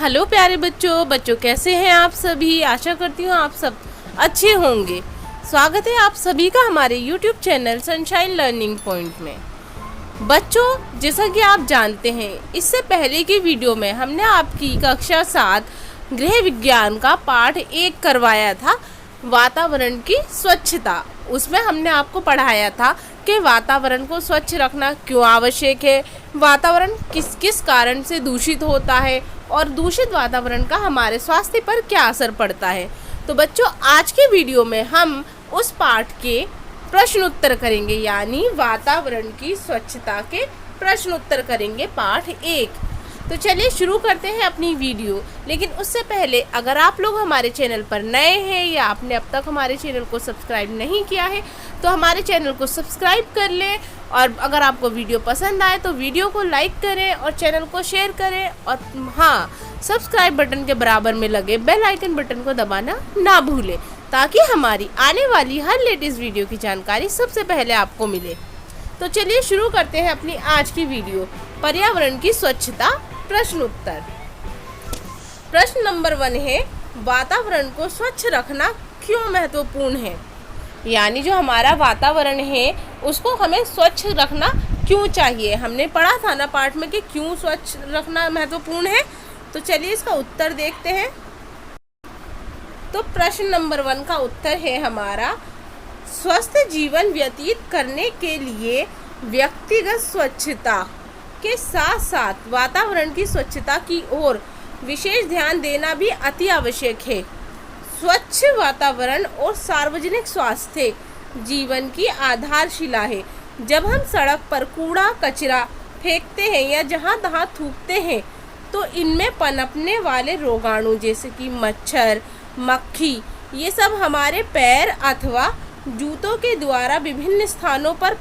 Hello प्यारे बच्चों कैसे हैं आप सभी। आशा करती हूँ आप सब अच्छे होंगे। स्वागत है आप सभी का हमारे YouTube channel sunshine learning point में। बच्चों, जैसा कि आप जानते हैं, इससे पहले की वीडियो में हमने आपकी कक्षा 7 गृह विज्ञान का पाठ 1 करवाया था, वातावरण की स्वच्छता। उसमें हमने आपको पढ़ाया था कि वातावरण को स्वच्छ रखना क्यों आवश्यक है, वातावरण किस किस कारण से दूषित होता है और दूषित वातावरण का हमारे स्वास्थ्य पर क्या असर पड़ता है। तो बच्चों, आज के वीडियो में हम उस पाठ के प्रश्न उत्तर करेंगे, यानी वातावरण की स्वच्छता के प्रश्न उत्तर करेंगे, पाठ 1। तो चलिए शुरू करते हैं अपनी वीडियो। लेकिन उससे पहले अगर आप लोग हमारे चैनल पर नए हैं या आपने अब तक हमारे चैनल को सब्सक्राइब नहीं किया है तो हमारे चैनल को सब्सक्राइब कर लें, और अगर आपको वीडियो पसंद आए तो वीडियो को लाइक करें और चैनल को शेयर करें, और हाँ, सब्सक्राइब बटन के बराबर में लगे बेल आइकन बटन को दबाना ना भूलें, ताकि हमारी आने वाली हर लेटेस्ट वीडियो की जानकारी सबसे पहले आपको मिले। तो चलिए शुरू करते हैं अपनी आज की वीडियो, पर्यावरण की स्वच्छता प्रश्न उत्तर। प्रश्न नंबर 1 है, वातावरण को स्वच्छ रखना क्यों महत्वपूर्ण है। यानी जो हमारा वातावरण है उसको हमें स्वच्छ रखना क्यों चाहिए। हमने पढ़ा था ना पाठ में कि क्यों स्वच्छ रखना महत्वपूर्ण है। तो चलिए इसका उत्तर देखते हैं। तो प्रश्न नंबर 1 का उत्तर है हमारा, स्वस्थ जीवन व्यतीत करने के लिए व्यक्तिगत स्वच्छता के साथ साथ वातावरण की स्वच्छता की ओर विशेष ध्यान देना भी अति आवश्यक है। स्वच्छ वातावरण और सार्वजनिक स्वास्थ्य जीवन की आधारशिला है। जब हम सड़क पर कूड़ा कचरा फेंकते हैं या जहाँ तहाँ थूकते हैं तो इनमें पनपने वाले रोगाणु जैसे कि मच्छर, मक्खी, ये सब हमारे पैर अथवा जूतों के द्वारा विभिन्न स्थानों पर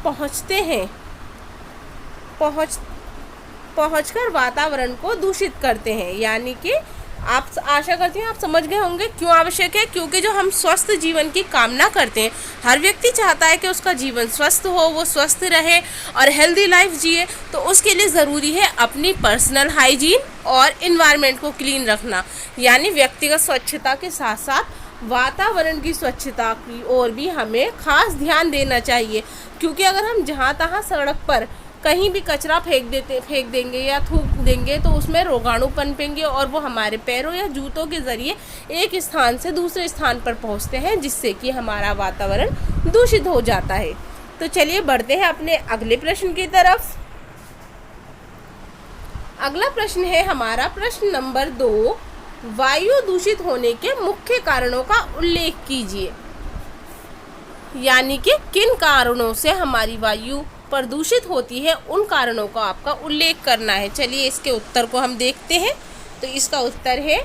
पहुंचकर वातावरण को दूषित करते हैं। यानी कि आप, आशा करती हूँ आप समझ गए होंगे क्यों आवश्यक है। क्योंकि जो हम स्वस्थ जीवन की कामना करते हैं, हर व्यक्ति चाहता है कि उसका जीवन स्वस्थ हो, वो स्वस्थ रहे और हेल्दी लाइफ जिए। तो उसके लिए ज़रूरी है अपनी पर्सनल हाइजीन और इन्वायरमेंट को क्लीन रखना। यानी व्यक्तिगत स्वच्छता के साथ साथ वातावरण की स्वच्छता की ओर भी हमें खास ध्यान देना चाहिए। क्योंकि अगर हम जहाँ तहाँ सड़क पर कहीं भी कचरा फेंक देंगे या थूक देंगे तो उसमें रोगाणु पनपेंगे और वो हमारे पैरों या जूतों के ज़रिए एक स्थान से दूसरे स्थान पर पहुंचते हैं, जिससे कि हमारा वातावरण दूषित हो जाता है। तो चलिए बढ़ते हैं अपने अगले प्रश्न की तरफ। अगला प्रश्न है हमारा प्रश्न नंबर 2, वायु दूषित होने के मुख्य कारणों का उल्लेख कीजिए। यानी कि किन कारणों से हमारी वायु प्रदूषित होती है, उन कारणों का आपका उल्लेख करना है। चलिए इसके उत्तर को हम देखते हैं। तो इसका उत्तर है,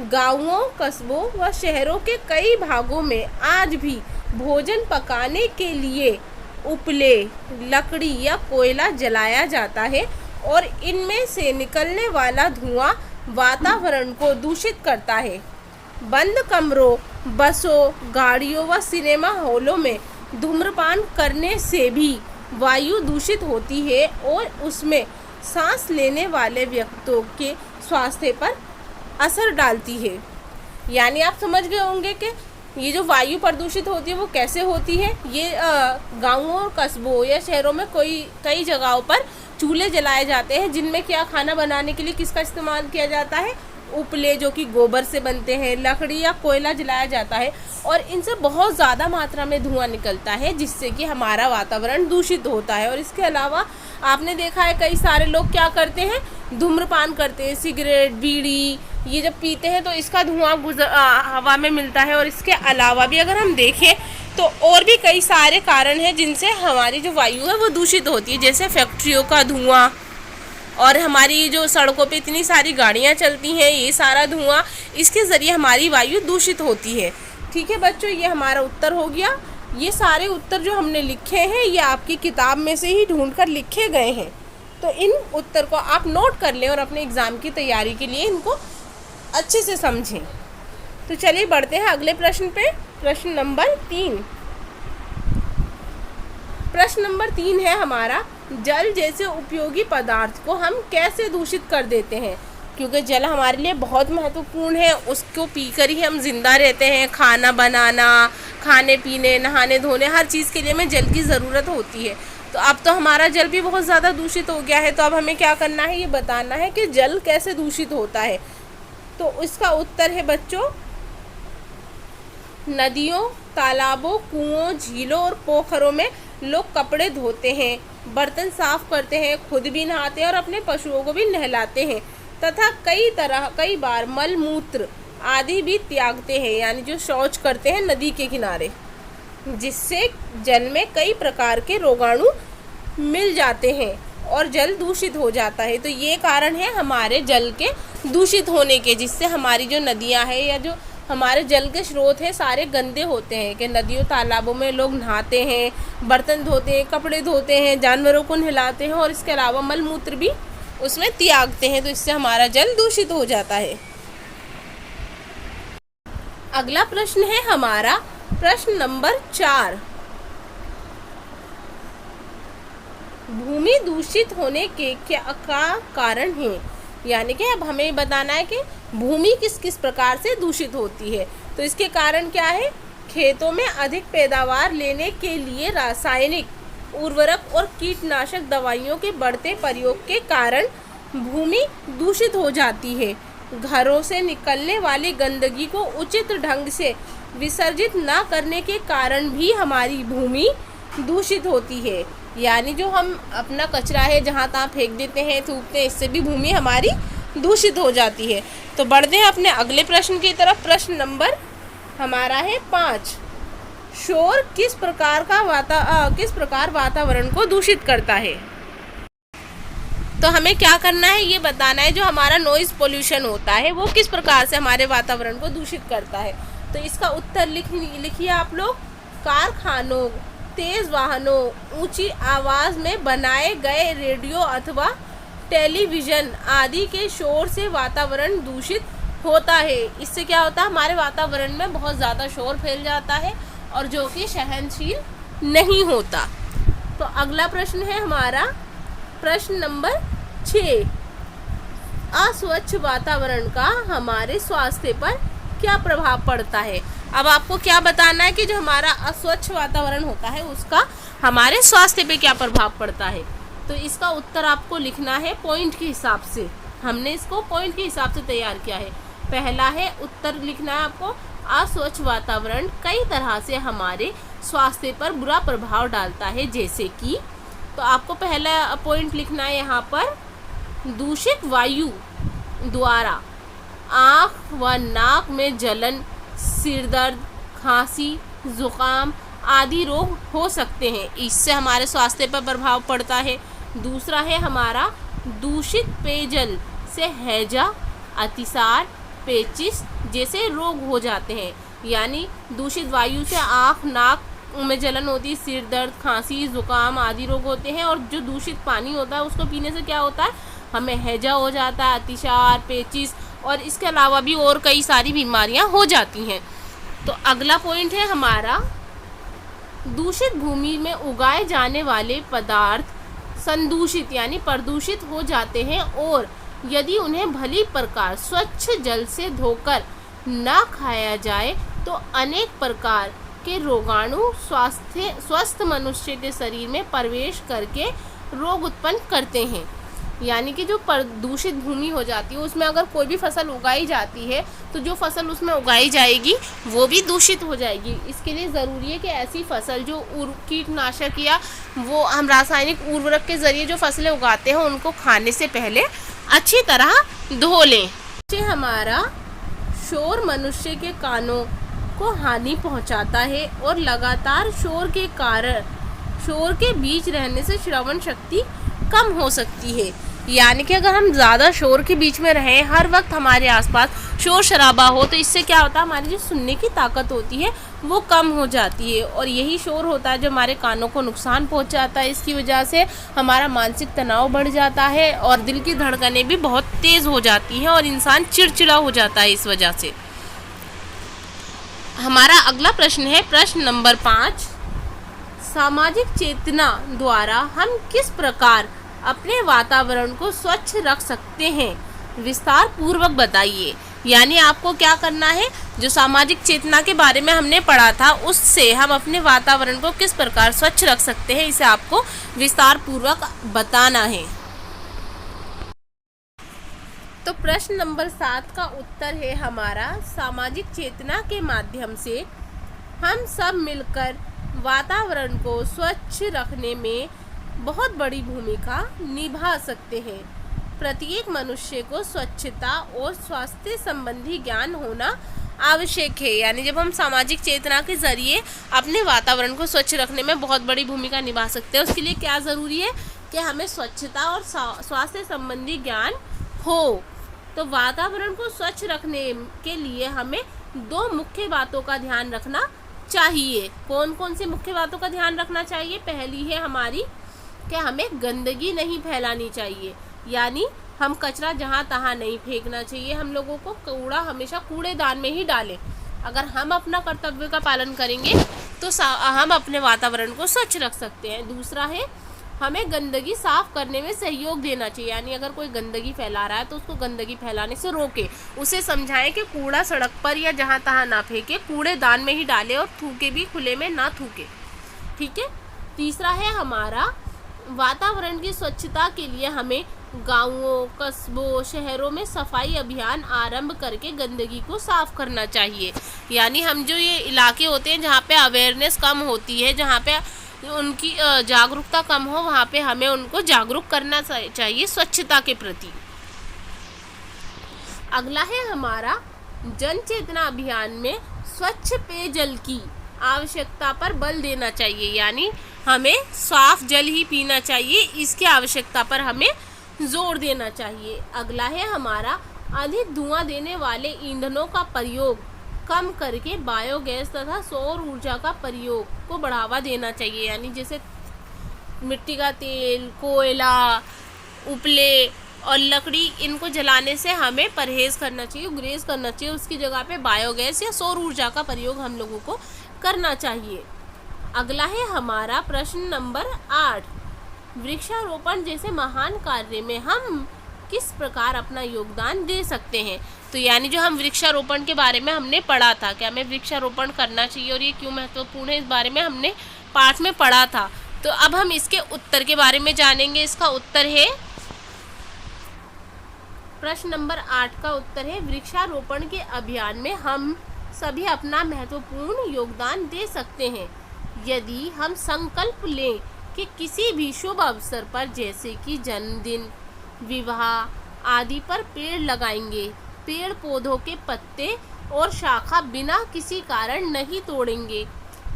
गांवों, कस्बों व शहरों के कई भागों में आज भी भोजन पकाने के लिए उपले, लकड़ी या कोयला जलाया जाता है और इनमें से निकलने वाला धुआं वातावरण को दूषित करता है। बंद कमरों, बसों, गाड़ियों व सिनेमा हॉलों में धूम्रपान करने से भी वायु दूषित होती है और उसमें सांस लेने वाले व्यक्तियों के स्वास्थ्य पर असर डालती है। यानी आप समझ गए होंगे कि ये जो वायु प्रदूषित होती है वो कैसे होती है। ये गांवों, कस्बों या शहरों में कई जगहों पर चूल्हे जलाए जाते हैं, जिनमें क्या खाना बनाने के लिए किसका इस्तेमाल किया जाता है, उपले जो कि गोबर से बनते हैं, लकड़ी या कोयला जलाया जाता है और इनसे बहुत ज़्यादा मात्रा में धुआं निकलता है, जिससे कि हमारा वातावरण दूषित होता है। और इसके अलावा आपने देखा है कई सारे लोग क्या करते हैं, धूम्रपान करते हैं, सिगरेट, बीड़ी ये जब पीते हैं तो इसका धुआं हवा में मिलता है। और इसके अलावा भी अगर हम देखें तो और भी कई सारे कारण हैं जिनसे हमारी जो वायु है वो दूषित होती है, जैसे फैक्ट्रियों का धुआं और हमारी जो सड़कों पे इतनी सारी गाड़ियाँ चलती हैं, ये सारा धुआं, इसके ज़रिए हमारी वायु दूषित होती है। ठीक है बच्चों, ये हमारा उत्तर हो गया। ये सारे उत्तर जो हमने लिखे हैं ये आपकी किताब में से ही ढूंढकर लिखे गए हैं। तो इन उत्तर को आप नोट कर लें और अपने एग्ज़ाम की तैयारी के लिए इनको अच्छे से समझें। तो चलिए बढ़ते हैं अगले प्रश्न पे। प्रश्न नंबर 3। प्रश्न नंबर 3 है हमारा, जल जैसे उपयोगी पदार्थ को हम कैसे दूषित कर देते हैं। क्योंकि जल हमारे लिए बहुत महत्वपूर्ण है, उसको पीकर ही हम जिंदा रहते हैं। खाना बनाना, खाने पीने, नहाने धोने, हर चीज़ के लिए हमें जल की ज़रूरत होती है। तो अब तो हमारा जल भी बहुत ज़्यादा दूषित हो गया है, तो अब हमें क्या करना है, ये बताना है कि जल कैसे दूषित होता है। तो इसका उत्तर है बच्चों, नदियों, तालाबों, कुओं, झीलों और पोखरों में लोग कपड़े धोते हैं, बर्तन साफ करते हैं, खुद भी नहाते हैं और अपने पशुओं को भी नहलाते हैं तथा कई बार मल मूत्र आदि भी त्यागते हैं, यानी जो शौच करते हैं नदी के किनारे, जिससे जल में कई प्रकार के रोगाणु मिल जाते हैं और जल दूषित हो जाता है। तो ये कारण है हमारे जल के दूषित होने के, जिससे हमारी जो नदियाँ हैं या जो हमारे जल के स्रोत हैं सारे गंदे होते हैं। कि नदियों तालाबों में लोग नहाते हैं, बर्तन धोते हैं, कपड़े धोते हैं, जानवरों को नहलाते हैं और इसके अलावा मल मूत्र भी उसमें त्यागते हैं, तो इससे हमारा जल दूषित हो जाता है। अगला प्रश्न है हमारा प्रश्न नंबर 4। भूमि दूषित होने के क्या कारण है, यानी कि अब हमें बताना है कि भूमि किस किस प्रकार से दूषित होती है। तो इसके कारण क्या है, खेतों में अधिक पैदावार लेने के लिए रासायनिक उर्वरक और कीटनाशक दवाइयों के बढ़ते प्रयोग के कारण भूमि दूषित हो जाती है। घरों से निकलने वाली गंदगी को उचित ढंग से विसर्जित न करने के कारण भी हमारी भूमि दूषित होती है। यानी जो हम अपना कचरा है जहाँ तहाँ फेंक देते हैं, थूकते हैं, इससे भी भूमि हमारी दूषित हो जाती है। तो बढ़ते हैं अपने अगले प्रश्न की तरफ। प्रश्न नंबर हमारा है 5। शोर किस प्रकार वातावरण को दूषित करता है। तो हमें क्या करना है, ये बताना है जो हमारा नॉइज़ पोल्यूशन होता है वो किस प्रकार से हमारे वातावरण को दूषित करता है। तो इसका उत्तर लिखिए आप लोग। कारखानों, तेज़ वाहनों, ऊंची आवाज़ में बनाए गए रेडियो अथवा टेलीविज़न आदि के शोर से वातावरण दूषित होता है। इससे क्या होता है, हमारे वातावरण में बहुत ज़्यादा शोर फैल जाता है और जो कि सहनशील नहीं होता। तो अगला प्रश्न है हमारा प्रश्न नंबर 6। अस्वच्छ वातावरण का हमारे स्वास्थ्य पर क्या प्रभाव पड़ता है। अब आपको क्या बताना है कि जो हमारा अस्वच्छ वातावरण होता है उसका हमारे स्वास्थ्य पे क्या प्रभाव पड़ता है। तो इसका उत्तर आपको लिखना है पॉइंट के हिसाब से। हमने इसको पॉइंट के हिसाब से तैयार किया है। पहला है उत्तर लिखना है आपको, अस्वच्छ वातावरण कई तरह से हमारे स्वास्थ्य पर बुरा प्रभाव डालता है, जैसे कि, तो आपको पहला पॉइंट लिखना है यहाँ पर, दूषित वायु द्वारा आँख व नाक में जलन, सिर दर्द, खांसी, जुकाम आदि रोग हो सकते हैं। इससे हमारे स्वास्थ्य पर प्रभाव पड़ता है। दूसरा है हमारा दूषित पेयजल से हैजा, अतिसार, पेचिश जैसे रोग हो जाते हैं। यानी दूषित वायु से आँख नाक में जलन होती है, सिर दर्द, खांसी, जुकाम आदि रोग होते हैं। और जो दूषित पानी होता है उसको पीने से क्या होता है, हमें हैजा हो जाता है, अतिसार, पेचिश और इसके अलावा भी और कई सारी बीमारियां हो जाती हैं। तो अगला पॉइंट है हमारा, दूषित भूमि में उगाए जाने वाले पदार्थ संदूषित यानी प्रदूषित हो जाते हैं और यदि उन्हें भली प्रकार स्वच्छ जल से धोकर न खाया जाए तो अनेक प्रकार के रोगाणु स्वस्थ मनुष्य के शरीर में प्रवेश करके रोग उत्पन्न करते हैं। यानी कि जो प्रदूषित भूमि हो जाती है उसमें अगर कोई भी फसल उगाई जाती है तो जो फसल उसमें उगाई जाएगी वो भी दूषित हो जाएगी। इसके लिए ज़रूरी है कि ऐसी फसल जो कीटनाशक या वो हम रासायनिक उर्वरक के ज़रिए जो फसलें उगाते हैं उनको खाने से पहले अच्छी तरह धो लें। हमारा शोर मनुष्य के कानों को हानि पहुंचाता है और लगातार शोर के बीच रहने से श्रवण शक्ति कम हो सकती है। यानी कि अगर हम ज़्यादा शोर के बीच में रहें, हर वक्त हमारे आसपास शोर शराबा हो, तो इससे क्या होता है, हमारी जो सुनने की ताकत होती है वो कम हो जाती है और यही शोर होता है जो हमारे कानों को नुकसान पहुंचाता है। इसकी वजह से हमारा मानसिक तनाव बढ़ जाता है और दिल की धड़कनें भी बहुत तेज़ हो जाती हैं और इंसान चिड़चिड़ा हो जाता है इस वजह से। हमारा अगला प्रश्न है प्रश्न नंबर 5। सामाजिक चेतना द्वारा हम किस प्रकार अपने वातावरण को स्वच्छ रख सकते हैं। विस्तार पूर्वक बताइए। यानी आपको क्या करना है, जो सामाजिक चेतना के बारे में हमने पढ़ा था उससे हम अपने वातावरण को किस प्रकार स्वच्छ रख सकते हैं, इसे आपको विस्तार पूर्वक बताना है। तो प्रश्न नंबर 7 का उत्तर है हमारा, सामाजिक चेतना के माध्यम से हम सब मिलकर वातावरण को स्वच्छ रखने में बहुत बड़ी भूमिका निभा सकते हैं। प्रत्येक मनुष्य को स्वच्छता और स्वास्थ्य संबंधी ज्ञान होना आवश्यक है। यानी जब हम सामाजिक चेतना के जरिए अपने वातावरण को स्वच्छ रखने में बहुत बड़ी भूमिका निभा सकते हैं, उसके लिए क्या ज़रूरी है कि हमें स्वच्छता और स्वास्थ्य संबंधी ज्ञान हो। तो वातावरण को स्वच्छ रखने के लिए हमें 2 मुख्य बातों का ध्यान रखना चाहिए। कौन कौन सी मुख्य बातों का ध्यान रखना चाहिए? पहली है हमारी कि हमें गंदगी नहीं फैलानी चाहिए, यानी हम कचरा जहाँ तहाँ नहीं फेंकना चाहिए। हम लोगों को कूड़ा हमेशा कूड़ेदान में ही डालें। अगर हम अपना कर्तव्य का पालन करेंगे तो हम अपने वातावरण को स्वच्छ रख सकते हैं। दूसरा है, हमें गंदगी साफ करने में सहयोग देना चाहिए। यानी अगर कोई गंदगी फैला रहा है तो उसको गंदगी फैलाने से रोके, उसे समझाएं कि कूड़ा सड़क पर या जहाँ तहाँ ना फेंके, कूड़ेदान में ही डाले और थूके भी खुले में ना थूके। ठीक है। तीसरा है हमारा, वातावरण की स्वच्छता के लिए हमें गांवों, कस्बों, शहरों में सफाई अभियान आरंभ करके गंदगी को साफ करना चाहिए। यानी हम जो ये इलाके होते हैं जहाँ पे अवेयरनेस कम होती है, जहाँ पे उनकी जागरूकता कम हो, वहाँ पे हमें उनको जागरूक करना चाहिए स्वच्छता के प्रति। अगला है हमारा, जन चेतना अभियान में स्वच्छ पेयजल की आवश्यकता पर बल देना चाहिए। यानी हमें साफ जल ही पीना चाहिए, इसकी आवश्यकता पर हमें जोर देना चाहिए। अगला है हमारा, अधिक धुआं देने वाले ईंधनों का प्रयोग कम करके बायोगैस तथा सौर ऊर्जा का प्रयोग को बढ़ावा देना चाहिए। यानी जैसे मिट्टी का तेल, कोयला, उपले और लकड़ी, इनको जलाने से हमें परहेज़ करना चाहिए, गुरेज करना चाहिए। उसकी जगह पे बायोगैस या सौर ऊर्जा का प्रयोग हम लोगों को करना चाहिए। अगला है हमारा प्रश्न नंबर 8, वृक्षारोपण जैसे महान कार्य में हम किस प्रकार अपना योगदान दे सकते हैं। तो यानी जो हम वृक्षारोपण के बारे में हमने पढ़ा था कि हमें वृक्षारोपण करना चाहिए और ये क्यों महत्वपूर्ण है, इस बारे में हमने पाठ में पढ़ा था। तो अब हम इसके उत्तर के बारे में जानेंगे। इसका उत्तर है, प्रश्न नंबर 8 का उत्तर है, वृक्षारोपण के अभियान में हम सभी अपना महत्वपूर्ण योगदान दे सकते हैं यदि हम संकल्प लें कि किसी भी शुभ अवसर पर, जैसे कि जन्मदिन, विवाह आदि पर पेड़ लगाएंगे। पेड़ पौधों के पत्ते और शाखा बिना किसी कारण नहीं तोड़ेंगे।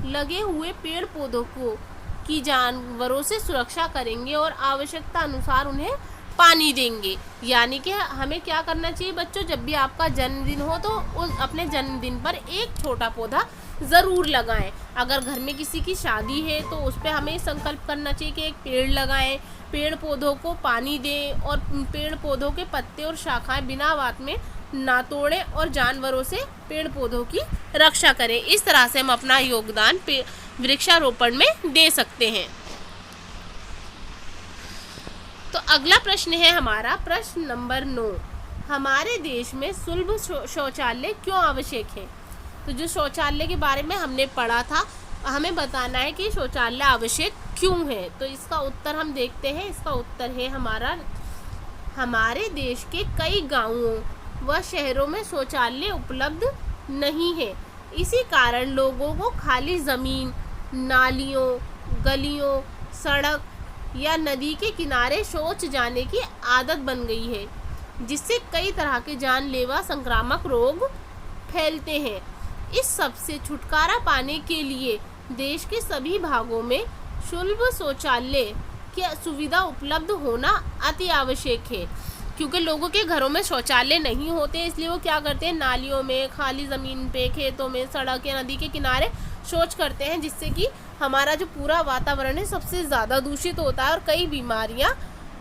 लगे हुए पेड़ पौधों की जानवरों से सुरक्षा करेंगे और आवश्यकता अनुसार उन्हें पानी देंगे। यानी कि हमें क्या करना चाहिए बच्चों, जब भी आपका जन्मदिन हो तो अपने जन्मदिन पर एक छोटा पौधा ज़रूर लगाएं। अगर घर में किसी की शादी है तो उस पर हमें संकल्प करना चाहिए कि एक पेड़ लगाएं, पेड़ पौधों को पानी दें और पेड़ पौधों के पत्ते और शाखाएं बिना बात में ना तोड़ें और जानवरों से पेड़ पौधों की रक्षा करें। इस तरह से हम अपना योगदान वृक्षारोपण में दे सकते हैं। तो अगला प्रश्न है हमारा प्रश्न नंबर 9, हमारे देश में सुलभ शौचालय क्यों आवश्यक है। तो जो शौचालय के बारे में हमने पढ़ा था, हमें बताना है कि शौचालय आवश्यक क्यों है। तो इसका उत्तर हम देखते हैं। इसका उत्तर है हमारा, हमारे देश के कई गांवों व शहरों में शौचालय उपलब्ध नहीं है। इसी कारण लोगों को खाली ज़मीन, नालियों, गलियों, सड़क या नदी के किनारे शौच जाने की आदत बन गई है, जिससे कई तरह के जानलेवा संक्रामक रोग फैलते हैं। इस सब से छुटकारा पाने के लिए देश के सभी भागों में सुलभ शौचालय की सुविधा उपलब्ध होना अति आवश्यक है। क्योंकि लोगों के घरों में शौचालय नहीं होते, इसलिए वो क्या करते हैं, नालियों में, खाली ज़मीन पे, खेतों में, सड़क या नदी के किनारे शौच करते हैं, जिससे कि हमारा जो पूरा वातावरण है सबसे ज़्यादा दूषित होता है और कई बीमारियां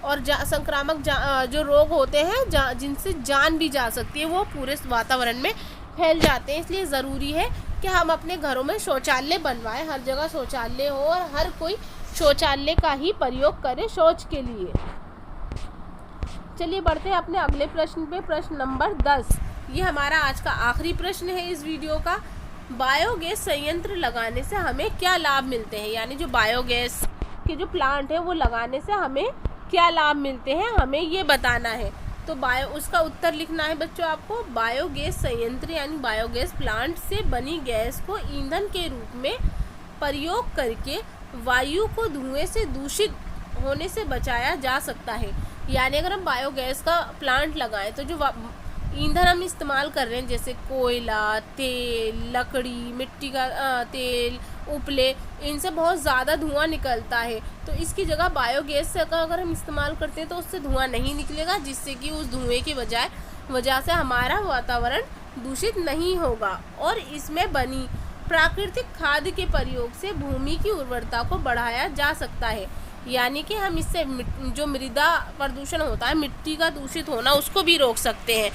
और संक्रामक जो रोग होते हैं जिनसे जान भी जा सकती है, वो पूरे वातावरण में फैल जाते हैं। इसलिए ज़रूरी है कि हम अपने घरों में शौचालय बनवाएं, हर जगह शौचालय हो और हर कोई शौचालय का ही प्रयोग करे शौच के लिए। चलिए बढ़ते हैं अपने अगले प्रश्न पे। प्रश्न नंबर 10, ये हमारा आज का आखिरी प्रश्न है इस वीडियो का। बायोगैस संयंत्र लगाने से हमें क्या लाभ मिलते हैं, यानी जो बायोगैस के जो प्लांट है वो लगाने से हमें क्या लाभ मिलते हैं, हमें ये बताना है। तो उसका उत्तर लिखना है बच्चों आपको। बायोगैस संयंत्र यानी बायोगैस प्लांट से बनी गैस को ईंधन के रूप में प्रयोग करके वायु को धुएं से दूषित होने से बचाया जा सकता है। यानी अगर हम बायोगैस का प्लांट लगाएं तो जो ईंधन हम इस्तेमाल कर रहे हैं जैसे कोयला, तेल, लकड़ी, मिट्टी का तेल, उपले, इनसे बहुत ज़्यादा धुआं निकलता है। तो इसकी जगह बायोगैस का अगर हम इस्तेमाल करते हैं तो उससे धुआं नहीं निकलेगा, जिससे कि उस धुएं की वजह से हमारा वातावरण दूषित नहीं होगा। और इसमें बनी प्राकृतिक खाद के प्रयोग से भूमि की उर्वरता को बढ़ाया जा सकता है। यानी कि हम इससे जो मृदा प्रदूषण होता है, मिट्टी का दूषित होना, उसको भी रोक सकते हैं।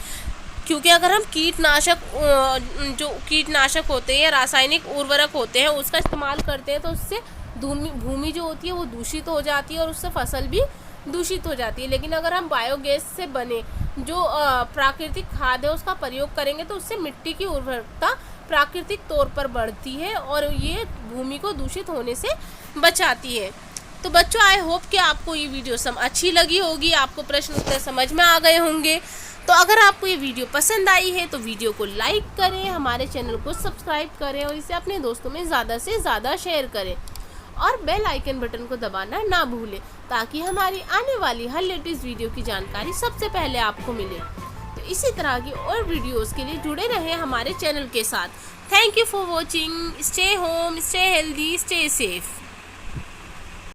क्योंकि अगर हम जो कीटनाशक होते हैं या रासायनिक उर्वरक होते हैं उसका इस्तेमाल करते हैं तो उससे भूमि जो होती है वो दूषित हो जाती है और उससे फसल भी दूषित हो जाती है। लेकिन अगर हम बायोगैस से बने जो प्राकृतिक खाद है उसका प्रयोग करेंगे तो उससे मिट्टी की उर्वरकता प्राकृतिक तौर पर बढ़ती है और ये भूमि को दूषित होने से बचाती है। तो बच्चों, आई होप कि आपको ये वीडियो अच्छी लगी होगी, आपको प्रश्न उत्तर समझ में आ गए होंगे। तो अगर आपको ये वीडियो पसंद आई है तो वीडियो को लाइक करें, हमारे चैनल को सब्सक्राइब करें और इसे अपने दोस्तों में ज़्यादा से ज़्यादा शेयर करें और बेल आइकन बटन को दबाना ना भूलें ताकि हमारी आने वाली हर लेटेस्ट वीडियो की जानकारी सबसे पहले आपको मिले। तो इसी तरह की और वीडियोज़ के लिए जुड़े रहें हमारे चैनल के साथ। Thank you for watching. Stay home, stay healthy, stay safe.